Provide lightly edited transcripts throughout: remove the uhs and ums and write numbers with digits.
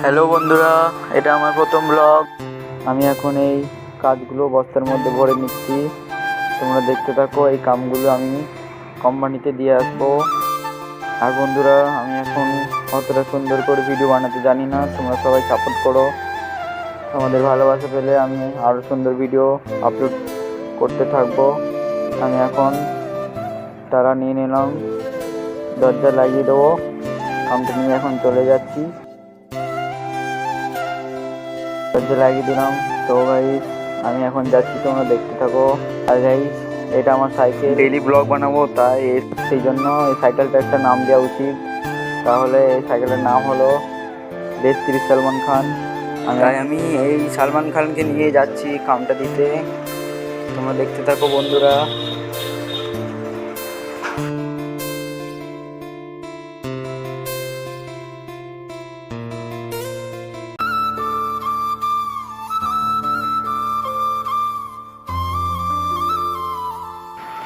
Hello বন্ধুরা, এটা আমার প্রথম ব্লগ। আমি এখন এই কাজগুলো বস্তার মধ্যে ভরে নিচ্ছি। তোমরা দেখতে থাকো। এই কামগুলো আমি কোম্পানিতে দিয়ে আসবো। আর বন্ধুরা, আমি এখন অতটা সুন্দর করে ভিডিও বানাতে জানি না। তোমরা সবাই সাপোর্ট করো। তোমাদের ভালোবাসা পেলে আমি আরও সুন্দর ভিডিও আপলোড করতে থাকবো। আমি এখন তারা নিয়ে নিলাম, দরজা লাগিয়ে দেবো। কামটা নিয়ে এখন চলে যাচ্ছি। দরজা লাগিয়ে দিলাম। তো গাইস, আমি এখন যাচ্ছি, তোমরা দেখতে থাকো। আর গাইস, এটা আমার সাইকেল। ডেইলি ব্লগ বানাবো, তাই সেই জন্য এই সাইকেলটা একটা নাম দেওয়া উচিত। তাহলে এই সাইকেলের নাম হলো দেশ 30 সালমান খান। আমি এই সালমান খানকে নিয়ে যাচ্ছি কামটা দিতে। তোমরা দেখতে থাকো বন্ধুরা।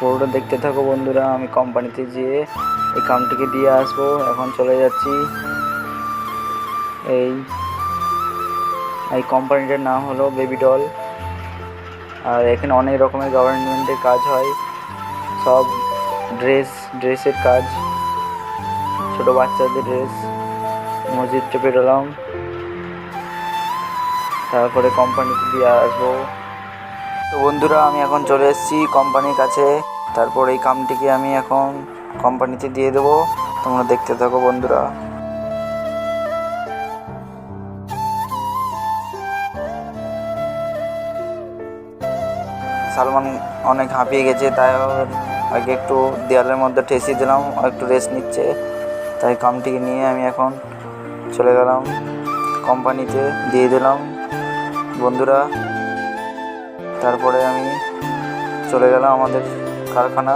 পুরোটা দেখতে থাকো বন্ধুরা। আমি কোম্পানিতে যেয়ে এই কামটিকে দিয়ে আসবো। এখন চলে যাচ্ছি। এই কোম্পানিটার নাম হলো বেবি ডল। আর এখানে অনেক রকমের গভর্নমেন্টের কাজ হয়। সব ড্রেসের কাজ, ছোট বাচ্চাদের ড্রেস। মসজিদটা পেরোলাম, তারপরে কোম্পানিতে দিয়ে আসবো। তো বন্ধুরা, আমি এখন চলে এসেছি কোম্পানির কাছে। তারপর এই কামটিকে আমি এখন কোম্পানিতে দিয়ে দেবো। তোমরা দেখতে থাকো বন্ধুরা। সালমান অনেক হাঁপিয়ে গেছে, তাই আগে একটু দেয়ালের মধ্যে ঠেসিয়ে দিলাম। একটু রেস্ট নিচ্ছে, তাই কামটিকে নিয়ে আমি এখন চলে গেলাম কোম্পানিতে, দিয়ে দিলাম বন্ধুরা। তারপরে আমি চলে গেলাম আমাদের কারখানা।